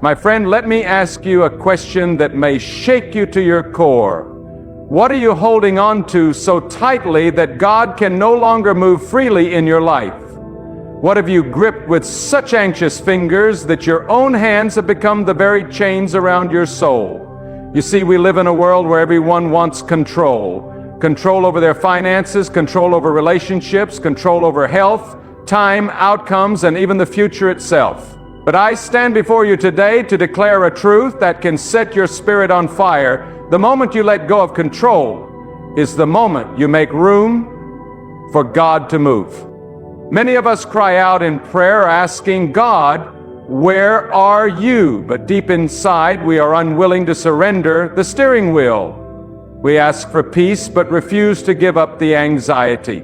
My friend, let me ask you a question that may shake you to your core. What are you holding on to so tightly that God can no longer move freely in your life? What have you gripped with such anxious fingers that your own hands have become the very chains around your soul? You see, we live in a world where everyone wants control. Control over their finances, control over relationships, control over health, time, outcomes, and even the future itself. But I stand before you today to declare a truth that can set your spirit on fire. The moment you let go of control is the moment you make room for God to move. Many of us cry out in prayer asking God, "Where are you?" But deep inside, we are unwilling to surrender the steering wheel. We ask for peace, but refuse to give up the anxiety.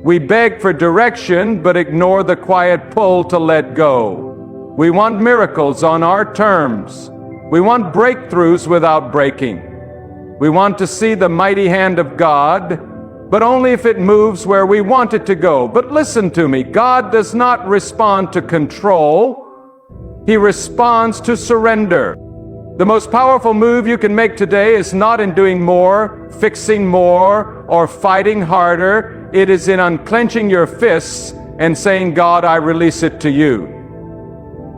We beg for direction, but ignore the quiet pull to let go. We want miracles on our terms. We want breakthroughs without breaking. We want to see the mighty hand of God, but only if it moves where we want it to go. But listen to me, God does not respond to control. He responds to surrender. The most powerful move you can make today is not in doing more, fixing more, or fighting harder. It is in unclenching your fists and saying, "God, I release it to you."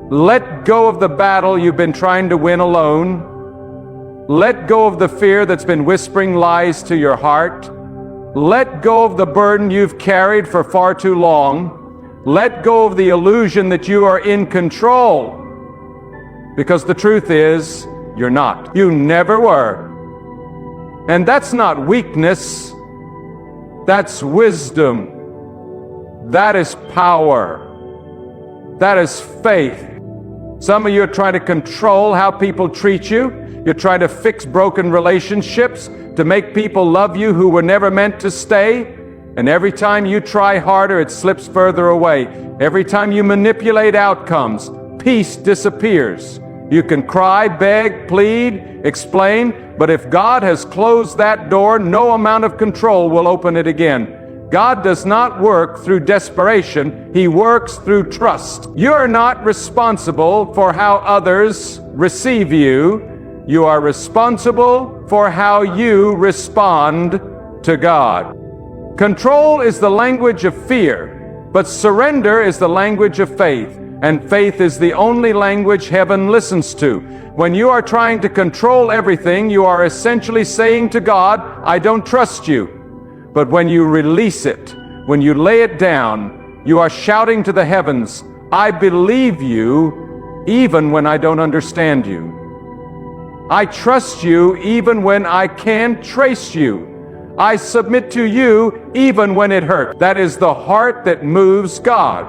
Let go of the battle you've been trying to win alone. Let go of the fear that's been whispering lies to your heart. Let go of the burden you've carried for far too long. Let go of the illusion that you are in control. Because the truth is, you're not. You never were. And that's not weakness. That's wisdom. That is power. That is faith. Some of you are trying to control how people treat you. You're trying to fix broken relationships, to make people love you who were never meant to stay. And every time you try harder, it slips further away. Every time you manipulate outcomes, peace disappears. You can cry, beg, plead, explain, but if God has closed that door, no amount of control will open it again. God does not work through desperation. He works through trust. You are not responsible for how others receive you. You are responsible for how you respond to God. Control is the language of fear, but surrender is the language of faith. And faith is the only language heaven listens to. When you are trying to control everything, you are essentially saying to God, "I don't trust you." But when you release it, when you lay it down, you are shouting to the heavens, "I believe you even when I don't understand you. I trust you even when I can't trace you. I submit to you even when it hurts." That is the heart that moves God.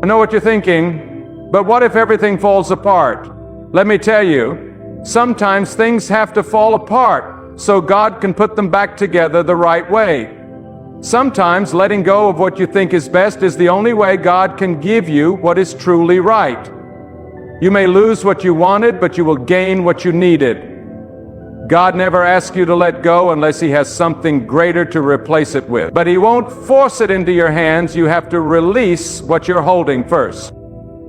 I know what you're thinking, but what if everything falls apart? Let me tell you, sometimes things have to fall apart so God can put them back together the right way. Sometimes letting go of what you think is best is the only way God can give you what is truly right. You may lose what you wanted, but you will gain what you needed. God never asks you to let go unless He has something greater to replace it with. But He won't force it into your hands. You have to release what you're holding first.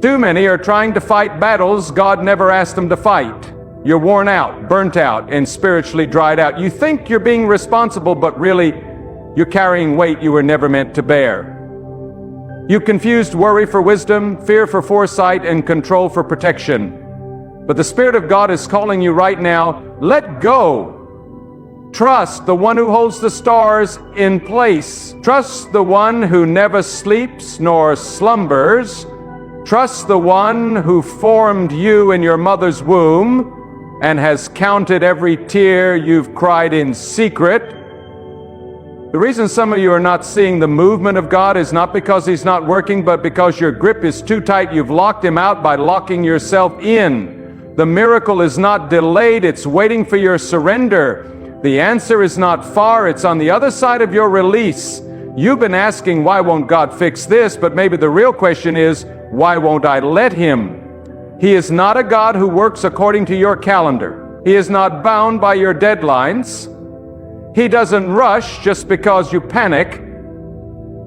Too many are trying to fight battles God never asked them to fight. You're worn out, burnt out, and spiritually dried out. You think you're being responsible, but really, you're carrying weight you were never meant to bear. You confused worry for wisdom, fear for foresight, and control for protection. But the Spirit of God is calling you right now, let go. Trust the one who holds the stars in place. Trust the one who never sleeps nor slumbers. Trust the one who formed you in your mother's womb and has counted every tear you've cried in secret. The reason some of you are not seeing the movement of God is not because He's not working, but because your grip is too tight. You've locked Him out by locking yourself in. The miracle is not delayed, it's waiting for your surrender. The answer is not far, it's on the other side of your release. You've been asking, why won't God fix this? But maybe the real question is, why won't I let Him? He is not a God who works according to your calendar. He is not bound by your deadlines. He doesn't rush just because you panic.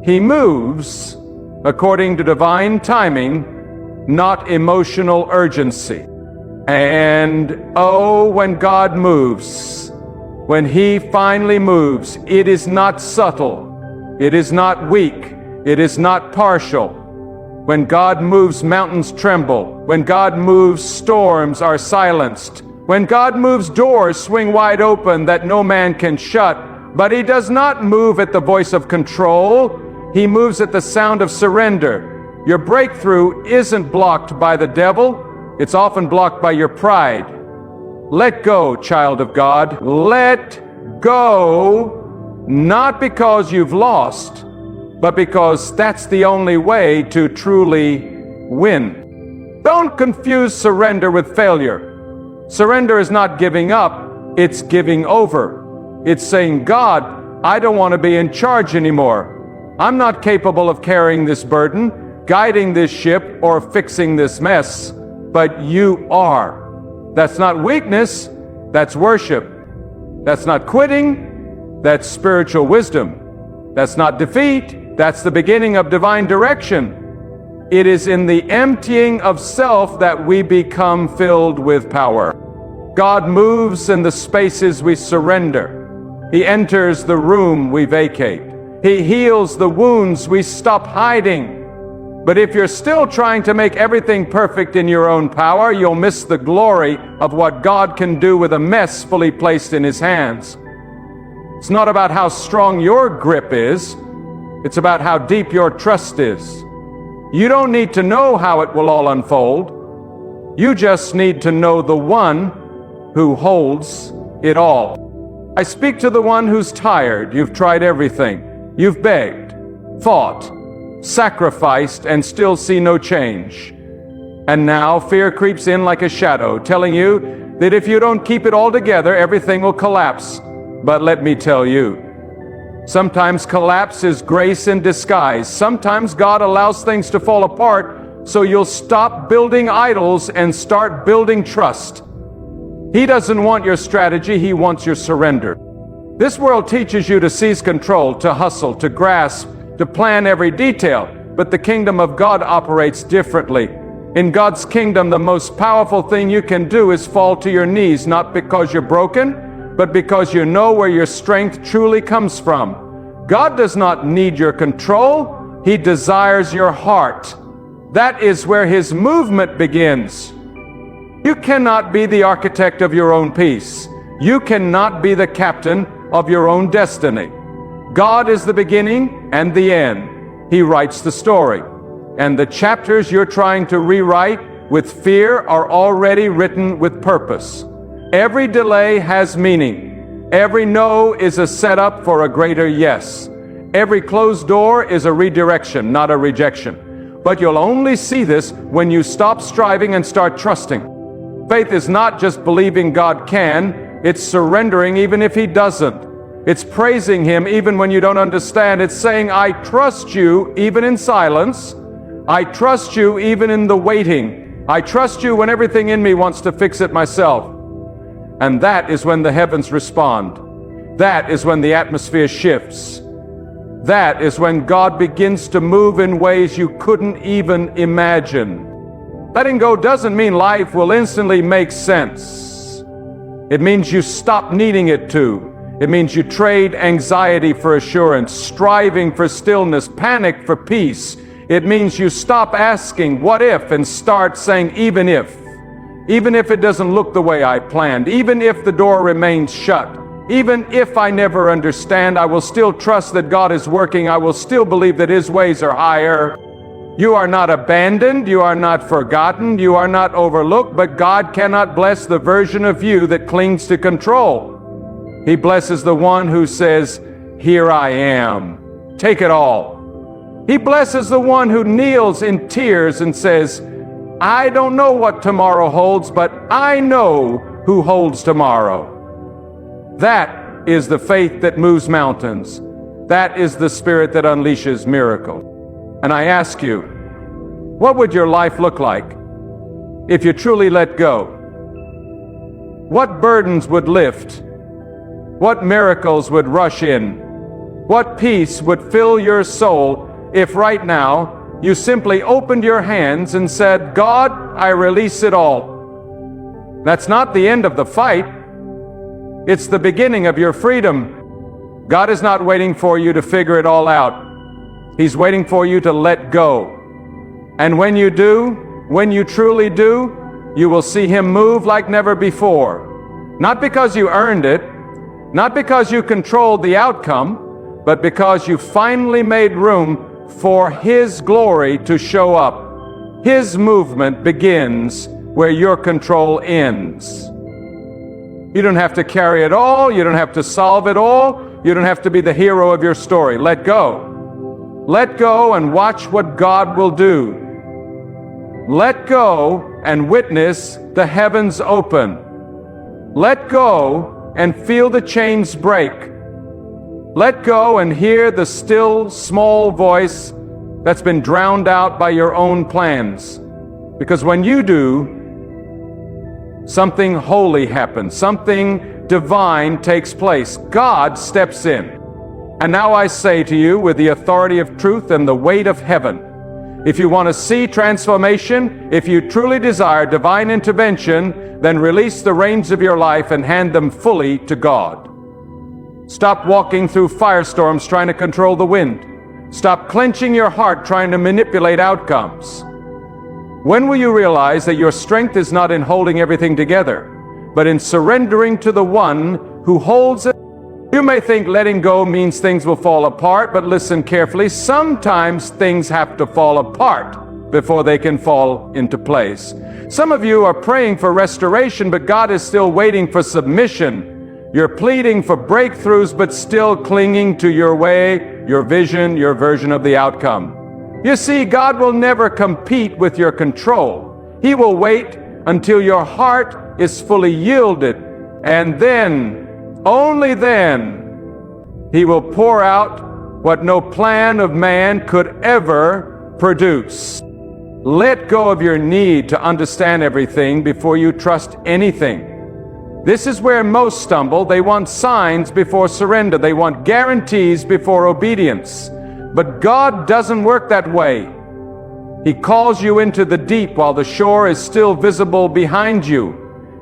He moves according to divine timing, not emotional urgency. And oh, when God moves, when He finally moves, it is not subtle, it is not weak, it is not partial. When God moves, mountains tremble. When God moves, storms are silenced. When God moves, doors swing wide open that no man can shut. But He does not move at the voice of control. He moves at the sound of surrender. Your breakthrough isn't blocked by the devil. It's often blocked by your pride. Let go, child of God. Let go, not because you've lost, but because that's the only way to truly win. Don't confuse surrender with failure. Surrender is not giving up, it's giving over. It's saying, God, I don't want to be in charge anymore. I'm not capable of carrying this burden, guiding this ship, or fixing this mess. But you are. That's not weakness, that's worship. That's not quitting, that's spiritual wisdom. That's not defeat, that's the beginning of divine direction. It is in the emptying of self that we become filled with power. God moves in the spaces we surrender. He enters the room we vacate. He heals the wounds we stop hiding. But if you're still trying to make everything perfect in your own power, you'll miss the glory of what God can do with a mess fully placed in His hands. It's not about how strong your grip is. It's about how deep your trust is. You don't need to know how it will all unfold. You just need to know the one who holds it all. I speak to the one who's tired. You've tried everything. You've begged, fought, sacrificed, and still see no change. And now fear creeps in like a shadow, telling you that if you don't keep it all together, everything will collapse. But let me tell you, sometimes collapse is grace in disguise. Sometimes God allows things to fall apart so you'll stop building idols and start building trust. He doesn't want your strategy, He wants your surrender. This world teaches you to seize control, to hustle, to grasp, to plan every detail, but the kingdom of God operates differently. In God's kingdom, the most powerful thing you can do is fall to your knees, not because you're broken, but because you know where your strength truly comes from. God does not need your control, He desires your heart. That is where His movement begins. You cannot be the architect of your own peace. You cannot be the captain of your own destiny. God is the beginning and the end. He writes the story. And the chapters you're trying to rewrite with fear are already written with purpose. Every delay has meaning. Every no is a setup for a greater yes. Every closed door is a redirection, not a rejection. But you'll only see this when you stop striving and start trusting. Faith is not just believing God can, it's surrendering even if He doesn't. It's praising Him even when you don't understand. It's saying, I trust you even in silence. I trust you even in the waiting. I trust you when everything in me wants to fix it myself. And that is when the heavens respond. That is when the atmosphere shifts. That is when God begins to move in ways you couldn't even imagine. Letting go doesn't mean life will instantly make sense. It means you stop needing it to. It means you trade anxiety for assurance, striving for stillness, panic for peace. It means you stop asking, what if, and start saying, even if. Even if it doesn't look the way I planned, even if the door remains shut, even if I never understand, I will still trust that God is working. I will still believe that His ways are higher. You are not abandoned, you are not forgotten, you are not overlooked, but God cannot bless the version of you that clings to control. He blesses the one who says, here I am. Take it all. He blesses the one who kneels in tears and says, I don't know what tomorrow holds, but I know who holds tomorrow. That is the faith that moves mountains. That is the spirit that unleashes miracle. And I ask you, what would your life look like if you truly let go? What burdens would lift? What miracles would rush in? What peace would fill your soul if right now you simply opened your hands and said, God, I release it all. That's not the end of the fight. It's the beginning of your freedom. God is not waiting for you to figure it all out. He's waiting for you to let go. And when you do, when you truly do, you will see Him move like never before. Not because you earned it, not because you controlled the outcome, but because you finally made room for His glory to show up. His movement begins where your control ends. You don't have to carry it all. You don't have to solve it all. You don't have to be the hero of your story. Let go. Let go and watch what God will do. Let go and witness the heavens open. Let go and feel the chains break. Let go and hear the still, small voice that's been drowned out by your own plans. Because when you do, something holy happens. Something divine takes place. God steps in. And now I say to you, with the authority of truth and the weight of heaven, if you want to see transformation, if you truly desire divine intervention, then release the reins of your life and hand them fully to God. Stop walking through firestorms trying to control the wind. Stop clenching your heart trying to manipulate outcomes. When will you realize that your strength is not in holding everything together, but in surrendering to the one who holds it? You may think letting go means things will fall apart, but listen carefully. Sometimes things have to fall apart before they can fall into place. Some of you are praying for restoration, but God is still waiting for submission. You're pleading for breakthroughs, but still clinging to your way, your vision, your version of the outcome. You see, God will never compete with your control. He will wait until your heart is fully yielded, and then, only then, He will pour out what no plan of man could ever produce. Let go of your need to understand everything before you trust anything. This is where most stumble. They want signs before surrender. They want guarantees before obedience. But God doesn't work that way. He calls you into the deep while the shore is still visible behind you.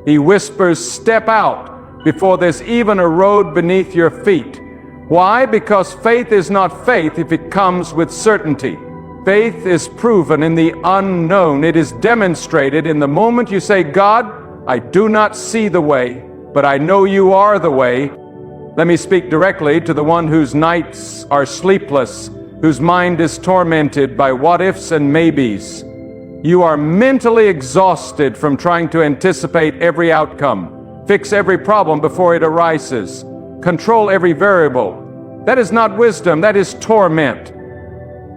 He whispers, "Step out," before there's even a road beneath your feet. Why? Because faith is not faith if it comes with certainty. Faith is proven in the unknown. It is demonstrated in the moment you say, "God, I do not see the way, but I know you are the way." Let me speak directly to the one whose nights are sleepless, whose mind is tormented by what-ifs and maybes. You are mentally exhausted from trying to anticipate every outcome, fix every problem before it arises, control every variable. That is not wisdom, that is torment.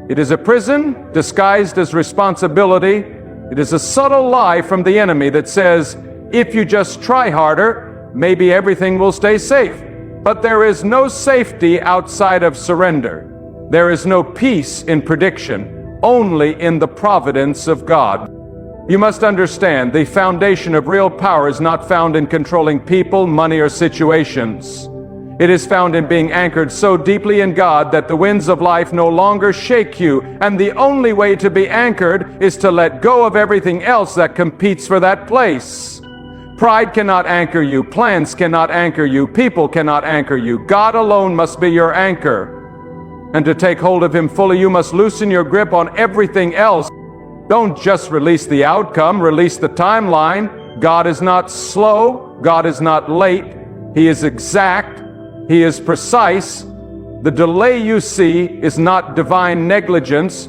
It is a prison disguised as responsibility. It is a subtle lie from the enemy that says, if you just try harder, maybe everything will stay safe. But there is no safety outside of surrender. There is no peace in prediction, only in the providence of God. You must understand, the foundation of real power is not found in controlling people, money, or situations. It is found in being anchored so deeply in God that the winds of life no longer shake you. And the only way to be anchored is to let go of everything else that competes for that place. Pride cannot anchor you. Plans cannot anchor you. People cannot anchor you. God alone must be your anchor. And to take hold of Him fully, you must loosen your grip on everything else. Don't just release the outcome, release the timeline. God is not slow. God is not late. He is exact. He is precise. The delay you see is not divine negligence.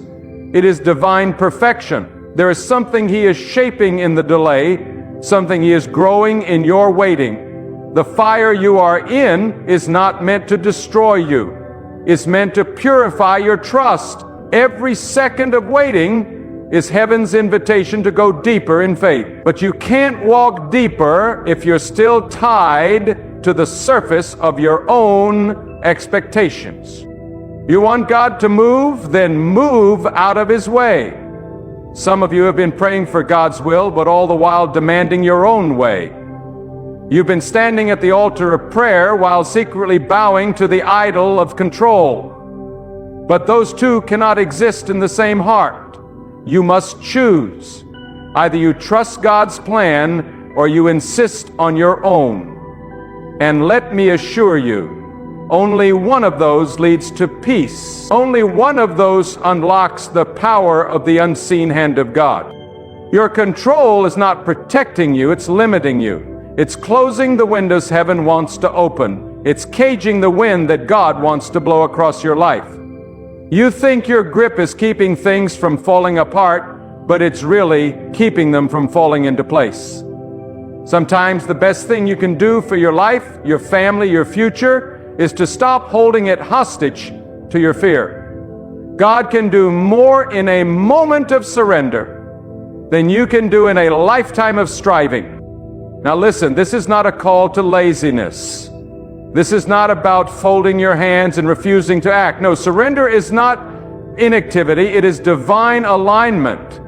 It is divine perfection. There is something He is shaping in the delay, something He is growing in your waiting. The fire you are in is not meant to destroy you. It's meant to purify your trust. Every second of waiting is heaven's invitation to go deeper in faith. But you can't walk deeper if you're still tied to the surface of your own expectations. You want God to move? Then move out of His way. Some of you have been praying for God's will, but all the while demanding your own way. You've been standing at the altar of prayer while secretly bowing to the idol of control. But those two cannot exist in the same heart. You must choose. Either you trust God's plan or you insist on your own. And let me assure you, only one of those leads to peace. Only one of those unlocks the power of the unseen hand of God. Your control is not protecting you, it's limiting you. It's closing the windows heaven wants to open. It's caging the wind that God wants to blow across your life. You think your grip is keeping things from falling apart, but it's really keeping them from falling into place. Sometimes the best thing you can do for your life, your family, your future, is to stop holding it hostage to your fear. God can do more in a moment of surrender than you can do in a lifetime of striving. Now listen, this is not a call to laziness. This is not about folding your hands and refusing to act. No, surrender is not inactivity, it is divine alignment.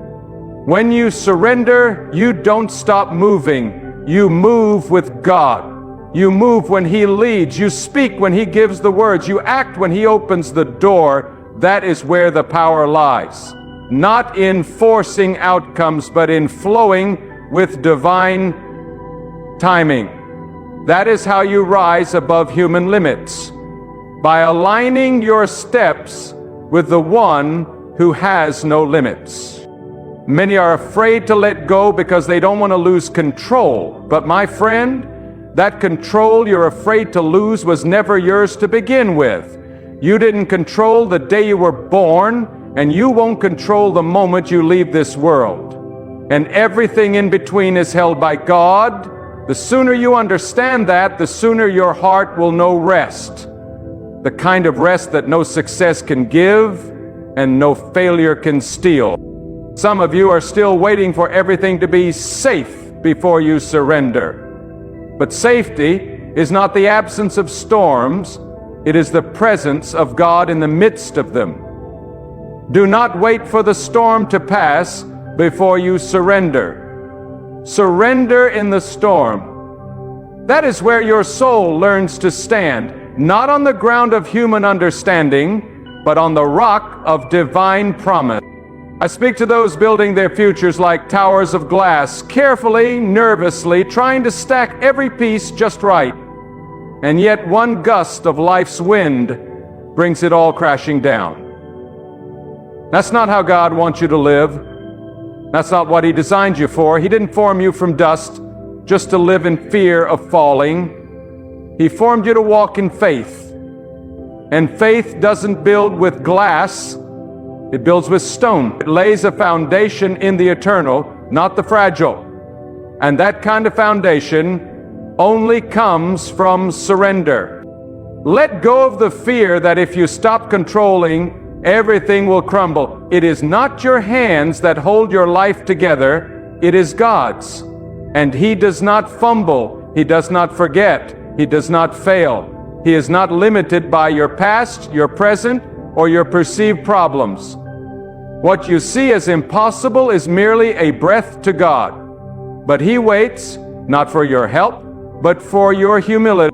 When you surrender, you don't stop moving. You move with God. You move when He leads. You speak when He gives the words. You act when He opens the door. That is where the power lies. Not in forcing outcomes, but in flowing with divine timing. That is how you rise above human limits. By aligning your steps with the One who has no limits. Many are afraid to let go because they don't want to lose control. But my friend, that control you're afraid to lose was never yours to begin with. You didn't control the day you were born, and you won't control the moment you leave this world. And everything in between is held by God. The sooner you understand that, the sooner your heart will know rest. The kind of rest that no success can give and no failure can steal. Some of you are still waiting for everything to be safe before you surrender. But safety is not the absence of storms, it is the presence of God in the midst of them. Do not wait for the storm to pass before you surrender. Surrender in the storm. That is where your soul learns to stand, not on the ground of human understanding, but on the rock of divine promise. I speak to those building their futures like towers of glass, carefully, nervously, trying to stack every piece just right. And yet one gust of life's wind brings it all crashing down. That's not how God wants you to live. That's not what He designed you for. He didn't form you from dust just to live in fear of falling. He formed you to walk in faith. And faith doesn't build with glass. It builds with stone. It lays a foundation in the eternal, not the fragile. And that kind of foundation only comes from surrender. Let go of the fear that if you stop controlling, everything will crumble. It is not your hands that hold your life together, it is God's. And He does not fumble, He does not forget, He does not fail. He is not limited by your past, your present, or your perceived problems. What you see as impossible is merely a breath to God. But He waits, not for your help, but for your humility.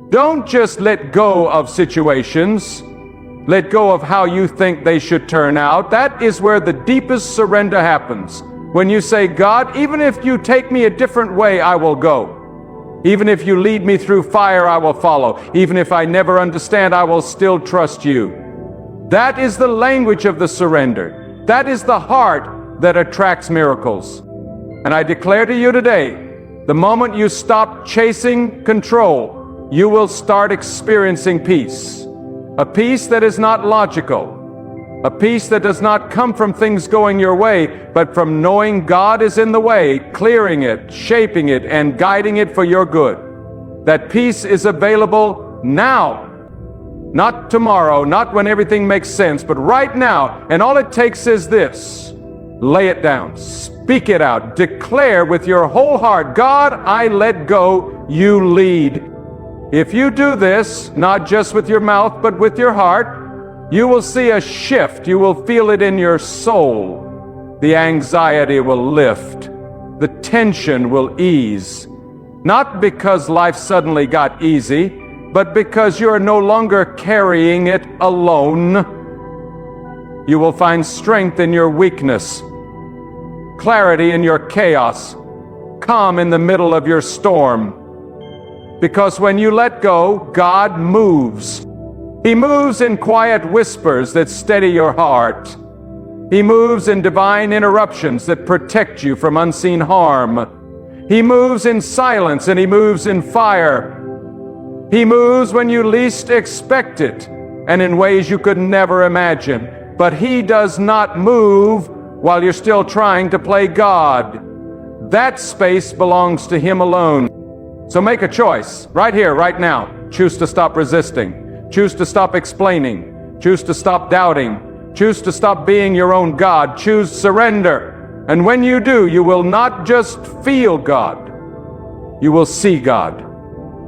Don't just let go of situations. Let go of how you think they should turn out. That is where the deepest surrender happens. When you say, God, even if you take me a different way, I will go. Even if you lead me through fire, I will follow. Even if I never understand, I will still trust you. That is the language of the surrender. That is the heart that attracts miracles. And I declare to you today, the moment you stop chasing control, you will start experiencing peace. A peace that is not logical. A peace that does not come from things going your way, but from knowing God is in the way, clearing it, shaping it, and guiding it for your good. That peace is available now. Not tomorrow, not when everything makes sense, but right now. And all it takes is this. Lay it down. Speak it out. Declare with your whole heart, God, I let go, you lead. If you do this, not just with your mouth, but with your heart, you will see a shift. You will feel it in your soul. The anxiety will lift. The tension will ease. Not because life suddenly got easy, but because you are no longer carrying it alone. You will find strength in your weakness, clarity in your chaos, calm in the middle of your storm. Because when you let go, God moves. He moves in quiet whispers that steady your heart. He moves in divine interruptions that protect you from unseen harm. He moves in silence and He moves in fire. He moves when you least expect it and in ways you could never imagine. But He does not move while you're still trying to play God. That space belongs to Him alone. So make a choice, right here, right now. Choose to stop resisting. Choose to stop explaining. Choose to stop doubting. Choose to stop being your own God. Choose surrender. And when you do, you will not just feel God. You will see God.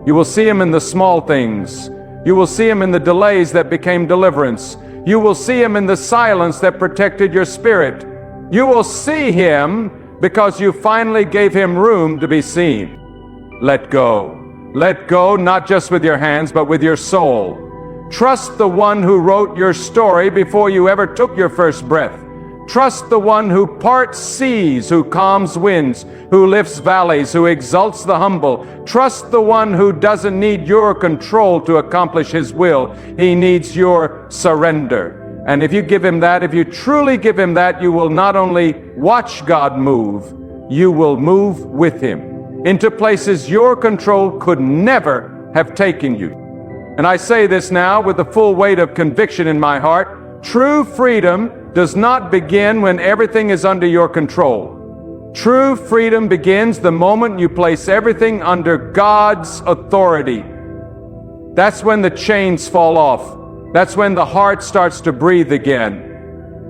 You will see Him in the small things. You will see Him in the delays that became deliverance. You will see Him in the silence that protected your spirit. You will see Him because you finally gave Him room to be seen. Let go. Let go, not just with your hands, but with your soul. Trust the one who wrote your story before you ever took your first breath. Trust the one who parts seas, who calms winds, who lifts valleys, who exalts the humble. Trust the one who doesn't need your control to accomplish His will. He needs your surrender. And if you give Him that, if you truly give Him that, you will not only watch God move, you will move with Him into places your control could never have taken you. And I say this now with the full weight of conviction in my heart. True freedom does not begin when everything is under your control. True freedom begins the moment you place everything under God's authority. That's when the chains fall off. That's when the heart starts to breathe again.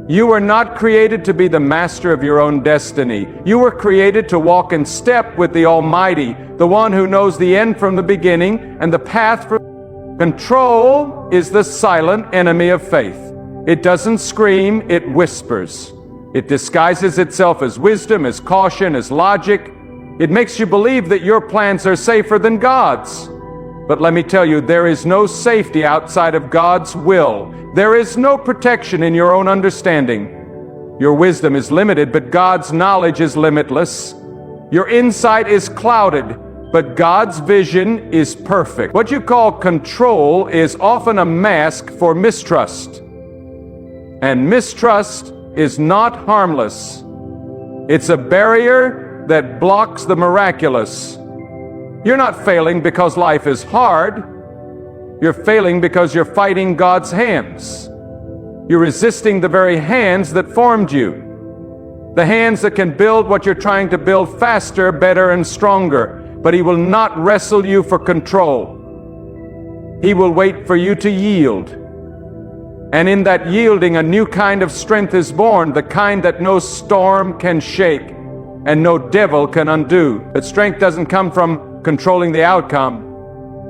You were not created to be the master of your own destiny. You were created to walk in step with the Almighty, the one who knows the end from the beginning and the path from. Control is the silent enemy of faith. It doesn't scream, it whispers. It disguises itself as wisdom, as caution, as logic. It makes you believe that your plans are safer than God's. But let me tell you, there is no safety outside of God's will. There is no protection in your own understanding. Your wisdom is limited, but God's knowledge is limitless. Your insight is clouded, but God's vision is perfect. What you call control is often a mask for mistrust. And mistrust is not harmless. It's a barrier that blocks the miraculous. You're not failing because life is hard. You're failing because you're fighting God's hands. You're resisting the very hands that formed you. The hands that can build what you're trying to build faster, better, and stronger. But He will not wrestle you for control. He will wait for you to yield. And in that yielding, a new kind of strength is born, the kind that no storm can shake and no devil can undo. But strength doesn't come from controlling the outcome.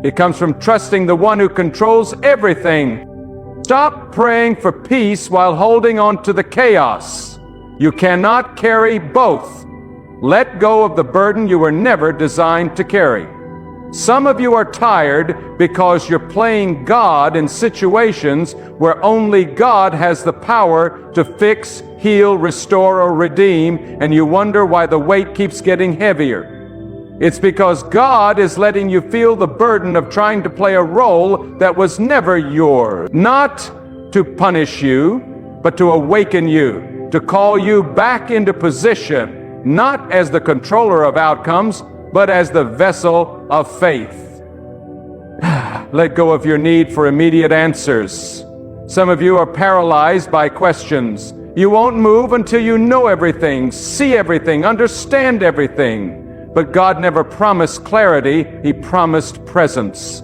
It comes from trusting the one who controls everything. Stop praying for peace while holding on to the chaos. You cannot carry both. Let go of the burden you were never designed to carry. Some of you are tired because you're playing God in situations where only God has the power to fix, heal, restore, or redeem, and you wonder why the weight keeps getting heavier. It's because God is letting you feel the burden of trying to play a role that was never yours. Not to punish you, but to awaken you, to call you back into position, not as the controller of outcomes, but as the vessel of faith. Let go of your need for immediate answers. Some of you are paralyzed by questions. You won't move until you know everything, see everything, understand everything. But God never promised clarity, He promised presence.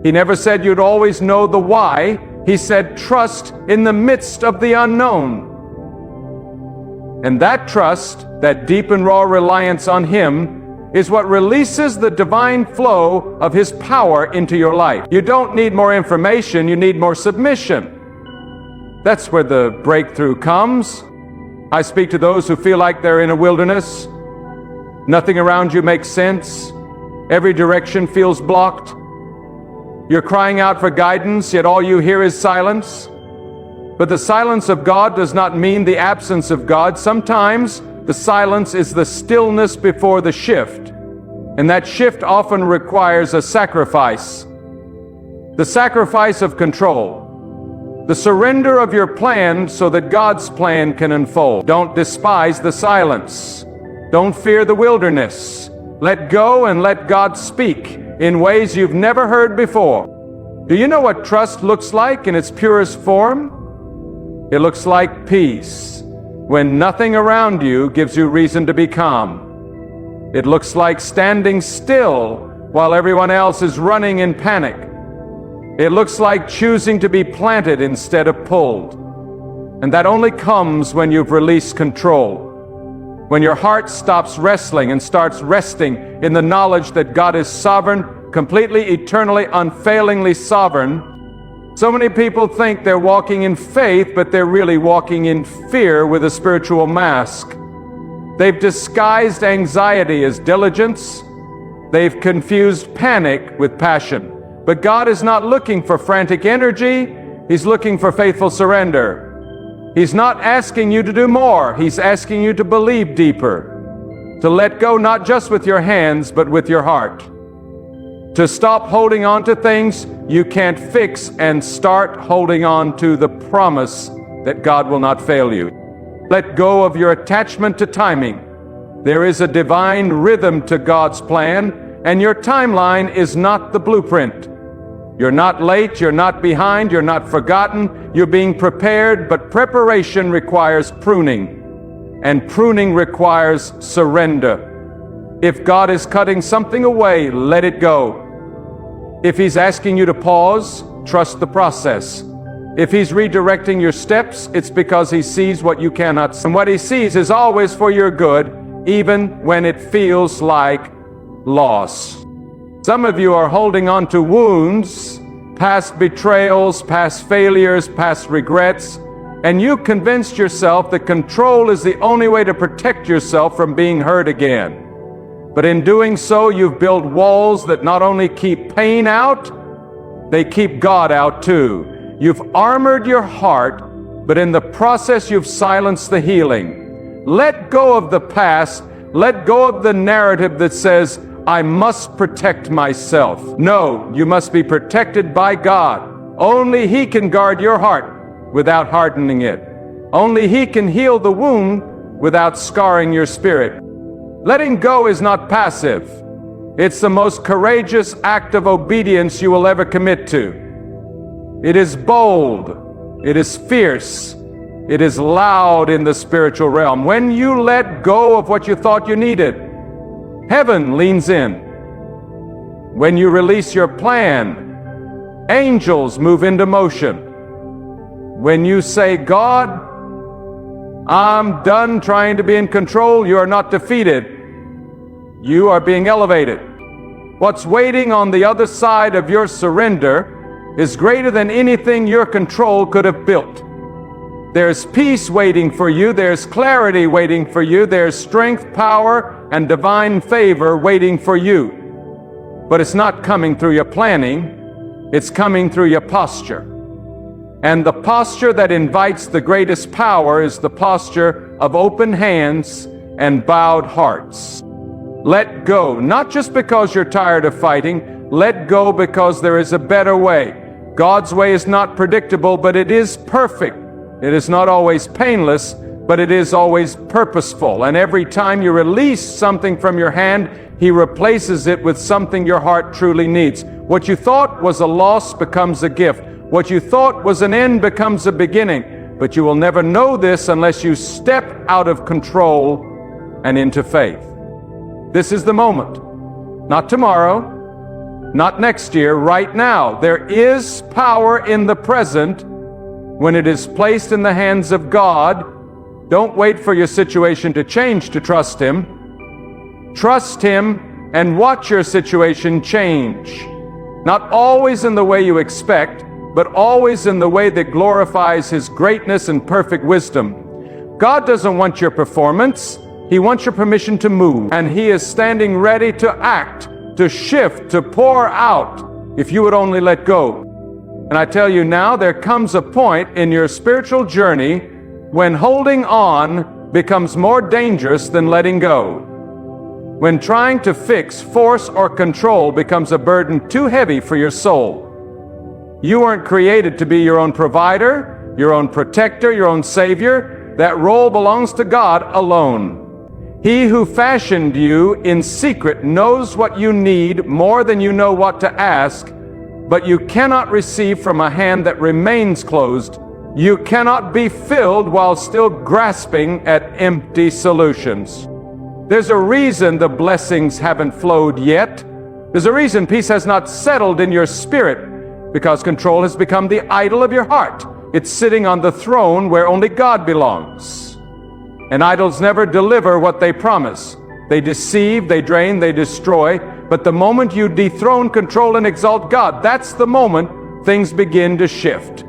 He never said you'd always know the why. He said trust in the midst of the unknown. And that trust, that deep and raw reliance on Him, is what releases the divine flow of His power into your life. You don't need more information, you need more submission. That's where the breakthrough comes. I speak to those who feel like they're in a wilderness. Nothing around you makes sense. Every direction feels blocked. You're crying out for guidance, yet all you hear is silence. But the silence of God does not mean the absence of God. Sometimes The silence is the stillness before the shift, and that shift often requires a sacrifice. The sacrifice of control. The surrender of your plan so that God's plan can unfold. Don't despise the silence. Don't fear the wilderness. Let go and let God speak in ways you've never heard before. Do you know what trust looks like in its purest form? It looks like peace, when nothing around you gives you reason to be calm. It looks like standing still while everyone else is running in panic. It looks like choosing to be planted instead of pulled. And that only comes when you've released control. When your heart stops wrestling and starts resting in the knowledge that God is sovereign, completely, eternally, unfailingly sovereign. So many people think they're walking in faith, but they're really walking in fear with a spiritual mask. They've disguised anxiety as diligence. They've confused panic with passion. But God is not looking for frantic energy. He's looking for faithful surrender. He's not asking you to do more. He's asking you to believe deeper, to let go not just with your hands, but with your heart, to stop holding on to things you can't fix and start holding on to the promise that God will not fail you. Let go of your attachment to timing. There is a divine rhythm to God's plan, and your timeline is not the blueprint. You're not late, you're not behind, you're not forgotten, you're being prepared, but preparation requires pruning, and pruning requires surrender. If God is cutting something away, let it go. If He's asking you to pause, trust the process. If He's redirecting your steps, it's because He sees what you cannot see. And what He sees is always for your good, even when it feels like loss. Some of you are holding on to wounds, past betrayals, past failures, past regrets, and you convinced yourself that control is the only way to protect yourself from being hurt again. But in doing so, you've built walls that not only keep pain out, they keep God out too. You've armored your heart, but in the process you've silenced the healing. Let go of the past. Let go of the narrative that says, I must protect myself. No, you must be protected by God. Only He can guard your heart without hardening it. Only He can heal the wound without scarring your spirit. Letting go is not passive. It's the most courageous act of obedience you will ever commit to. It is bold. It is fierce. It is loud in the spiritual realm. When you let go of what you thought you needed, heaven leans in. When you release your plan, angels move into motion. When you say, God, I'm done trying to be in control, you are not defeated. You are being elevated. What's waiting on the other side of your surrender is greater than anything your control could have built. There's peace waiting for you. There's clarity waiting for you. There's strength, power, and divine favor waiting for you. But it's not coming through your planning. It's coming through your posture. And the posture that invites the greatest power is the posture of open hands and bowed hearts. Let go, not just because you're tired of fighting. Let go because there is a better way. God's way is not predictable, but it is perfect. It is not always painless, but it is always purposeful. And every time you release something from your hand, He replaces it with something your heart truly needs. What you thought was a loss becomes a gift. What you thought was an end becomes a beginning. But you will never know this unless you step out of control and into faith. This is the moment. Not tomorrow, not next year, right now. There is power in the present. When it is placed in the hands of God, don't wait for your situation to change to trust Him. Trust Him and watch your situation change. Not always in the way you expect, but always in the way that glorifies His greatness and perfect wisdom. God doesn't want your performance. He wants your permission to move. And He is standing ready to act, to shift, to pour out, if you would only let go. And I tell you now, there comes a point in your spiritual journey when holding on becomes more dangerous than letting go. When trying to fix, force, or control becomes a burden too heavy for your soul. You weren't created to be your own provider, your own protector, your own savior. That role belongs to God alone. He who fashioned you in secret knows what you need more than you know what to ask, but you cannot receive from a hand that remains closed. You cannot be filled while still grasping at empty solutions. There's a reason the blessings haven't flowed yet. There's a reason peace has not settled in your spirit, because control has become the idol of your heart. It's sitting on the throne where only God belongs. And idols never deliver what they promise. They deceive, they drain, they destroy. But the moment you dethrone, control, and exalt God, that's the moment things begin to shift.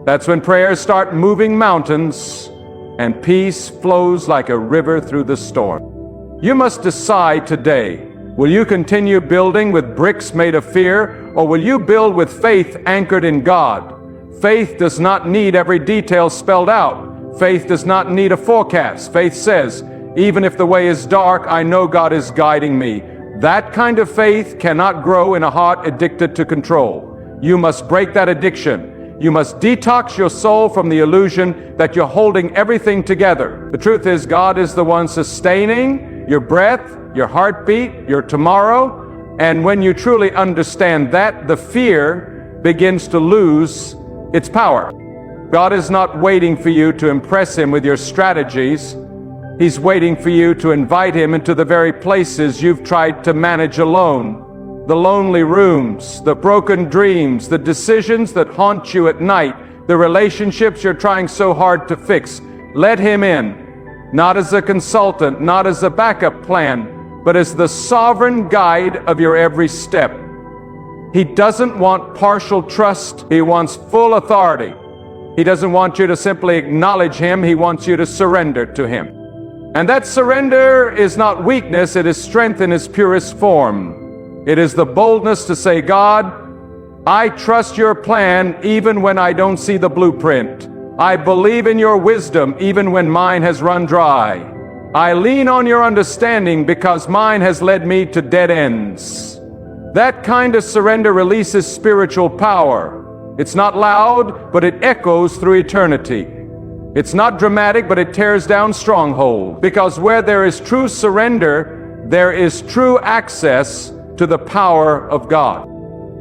That's when prayers start moving mountains and peace flows like a river through the storm. You must decide today, will you continue building with bricks made of fear, or will you build with faith anchored in God? Faith does not need every detail spelled out. Faith does not need a forecast. Faith says, even if the way is dark, I know God is guiding me. That kind of faith cannot grow in a heart addicted to control. You must break that addiction. You must detox your soul from the illusion that you're holding everything together. The truth is, God is the one sustaining your breath, your heartbeat, your tomorrow. And when you truly understand that, the fear begins to lose its power. God is not waiting for you to impress Him with your strategies. He's waiting for you to invite Him into the very places you've tried to manage alone. The lonely rooms, the broken dreams, the decisions that haunt you at night, the relationships you're trying so hard to fix. Let Him in, not as a consultant, not as a backup plan, but as the sovereign guide of your every step. He doesn't want partial trust. He wants full authority. He doesn't want you to simply acknowledge Him. He wants you to surrender to Him. And that surrender is not weakness, it is strength in its purest form. It is the boldness to say, God, I trust your plan even when I don't see the blueprint. I believe in your wisdom even when mine has run dry. I lean on your understanding because mine has led me to dead ends. That kind of surrender releases spiritual power. It's not loud, but it echoes through eternity. It's not dramatic, but it tears down strongholds. Because where there is true surrender, there is true access to the power of God.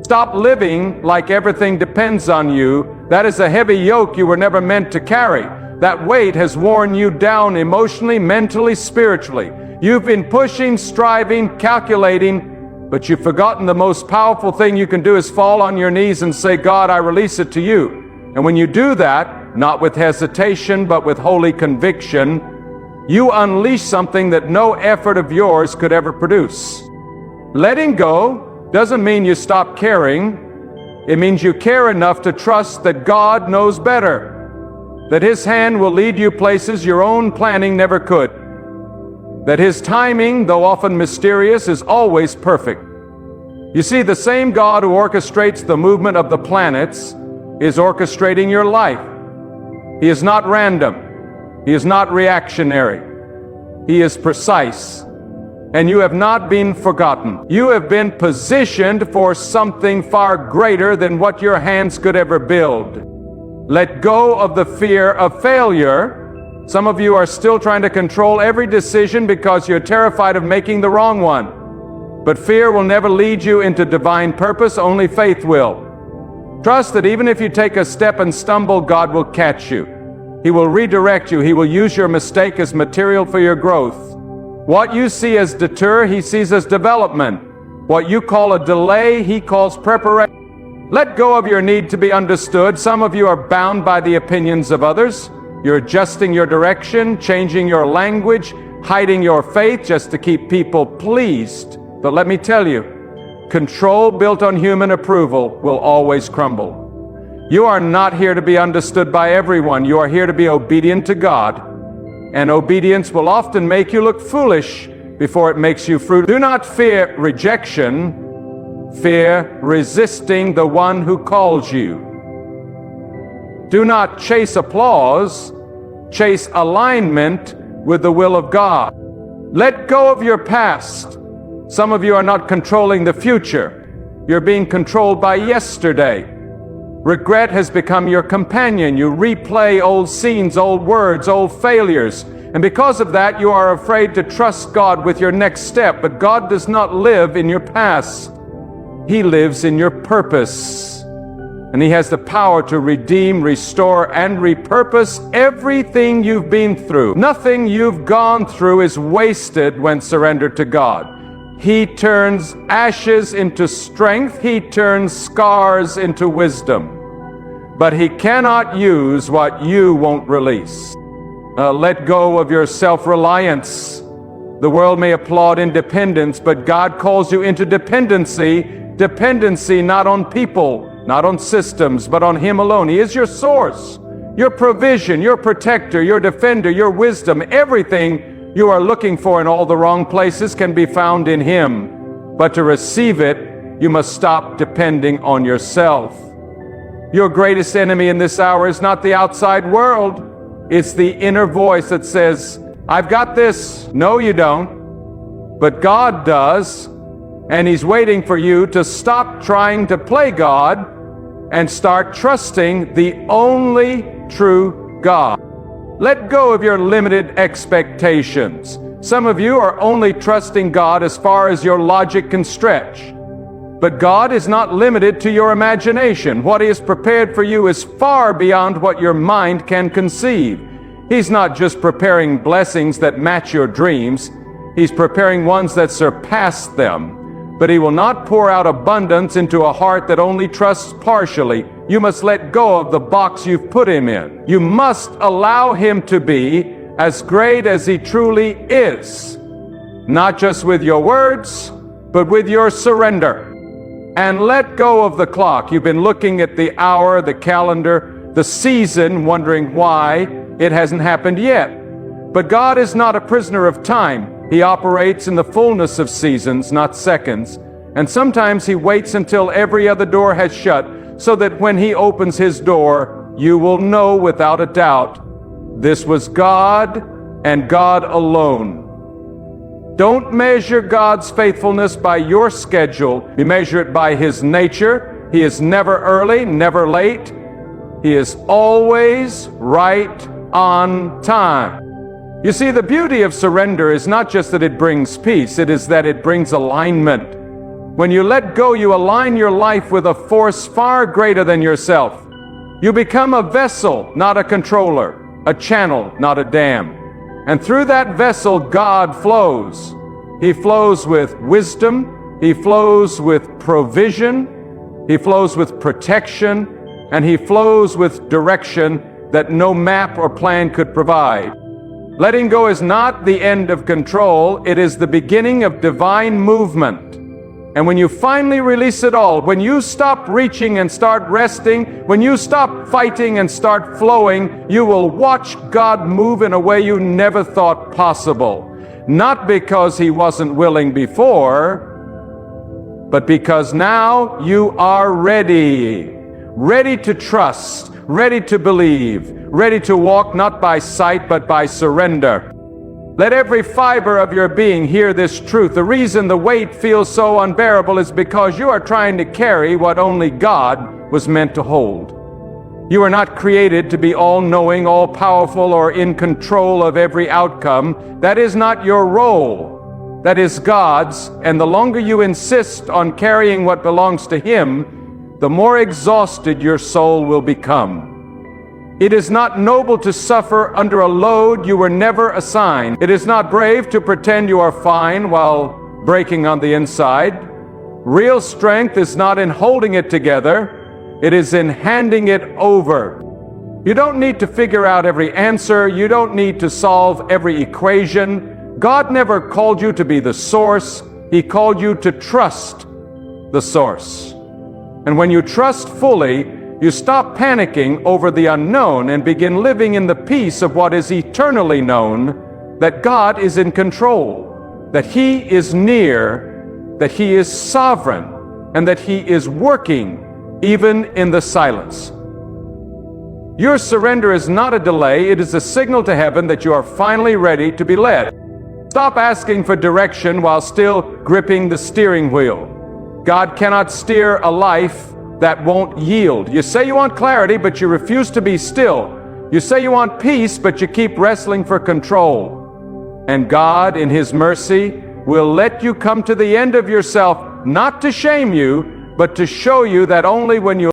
Stop living like everything depends on you. That is a heavy yoke you were never meant to carry. That weight has worn you down emotionally, mentally, spiritually. You've been pushing, striving, calculating, but you've forgotten the most powerful thing you can do is fall on your knees and say, God, I release it to you. And when you do that, not with hesitation, but with holy conviction, you unleash something that no effort of yours could ever produce. Letting go doesn't mean you stop caring. It means you care enough to trust that God knows better, that His hand will lead you places your own planning never could, that His timing, though often mysterious, is always perfect. You see, the same God who orchestrates the movement of the planets is orchestrating your life. He is not random. He is not reactionary. He is precise. And you have not been forgotten. You have been positioned for something far greater than what your hands could ever build. Let go of the fear of failure. Some of you are still trying to control every decision because you're terrified of making the wrong one. But fear will never lead you into divine purpose, only faith will. Trust that even if you take a step and stumble, God will catch you. He will redirect you. He will use your mistake as material for your growth. What you see as deter, He sees as development. What you call a delay, He calls preparation. Let go of your need to be understood. Some of you are bound by the opinions of others. You're adjusting your direction, changing your language, hiding your faith just to keep people pleased. But let me tell you, control built on human approval will always crumble. You are not here to be understood by everyone. You are here to be obedient to God. And obedience will often make you look foolish before it makes you fruitful. Do not fear rejection. Fear resisting the one who calls you. Do not chase applause, chase alignment with the will of God. Let go of your past. Some of you are not controlling the future. You're being controlled by yesterday. Regret has become your companion. You replay old scenes, old words, old failures. And because of that, you are afraid to trust God with your next step. But God does not live in your past. He lives in your purpose. And He has the power to redeem, restore, and repurpose everything you've been through. Nothing you've gone through is wasted when surrendered to God. He turns ashes into strength. He turns scars into wisdom. But He cannot use what you won't release. Let go of your self-reliance. The world may applaud independence, but God calls you into dependency. Dependency not on people, not on systems, but on Him alone. He is your source, your provision, your protector, your defender, your wisdom. Everything you are looking for in all the wrong places can be found in Him. But to receive it, you must stop depending on yourself. Your greatest enemy in this hour is not the outside world. It's the inner voice that says, I've got this. No, you don't. But God does. And He's waiting for you to stop trying to play God and start trusting the only true God. Let go of your limited expectations. Some of you are only trusting God as far as your logic can stretch. But God is not limited to your imagination. What He has prepared for you is far beyond what your mind can conceive. He's not just preparing blessings that match your dreams. He's preparing ones that surpass them. But He will not pour out abundance into a heart that only trusts partially. You must let go of the box you've put Him in. You must allow Him to be as great as He truly is. Not just with your words, but with your surrender. And let go of the clock. You've been looking at the hour, the calendar, the season, wondering why it hasn't happened yet. But God is not a prisoner of time. He operates in the fullness of seasons, not seconds. And sometimes He waits until every other door has shut, so that when He opens His door, you will know without a doubt, this was God and God alone. Don't measure God's faithfulness by your schedule. You measure it by His nature. He is never early, never late. He is always right on time. You see, the beauty of surrender is not just that it brings peace, it is that it brings alignment. When you let go, you align your life with a force far greater than yourself. You become a vessel, not a controller, a channel, not a dam. And through that vessel, God flows. He flows with wisdom. He flows with provision. He flows with protection. And He flows with direction that no map or plan could provide. Letting go is not the end of control. It is the beginning of divine movement. And when you finally release it all, when you stop reaching and start resting, when you stop fighting and start flowing, you will watch God move in a way you never thought possible. Not because He wasn't willing before, but because now you are ready. Ready to trust, ready to believe, ready to walk not by sight but by surrender. Let every fiber of your being hear this truth. The reason the weight feels so unbearable is because you are trying to carry what only God was meant to hold. You are not created to be all-knowing, all-powerful, or in control of every outcome. That is not your role. That is God's, and the longer you insist on carrying what belongs to Him, the more exhausted your soul will become. It is not noble to suffer under a load you were never assigned. It is not brave to pretend you are fine while breaking on the inside. Real strength is not in holding it together. It is in handing it over. You don't need to figure out every answer. You don't need to solve every equation. God never called you to be the source. He called you to trust the source. And when you trust fully, you stop panicking over the unknown and begin living in the peace of what is eternally known, that God is in control, that He is near, that He is sovereign, and that He is working even in the silence. Your surrender is not a delay, it is a signal to heaven that you are finally ready to be led. Stop asking for direction while still gripping the steering wheel. God cannot steer a life that won't yield. You say you want clarity, but you refuse to be still. You say you want peace, but you keep wrestling for control. And God, in His mercy, will let you come to the end of yourself, not to shame you, but to show you that only when you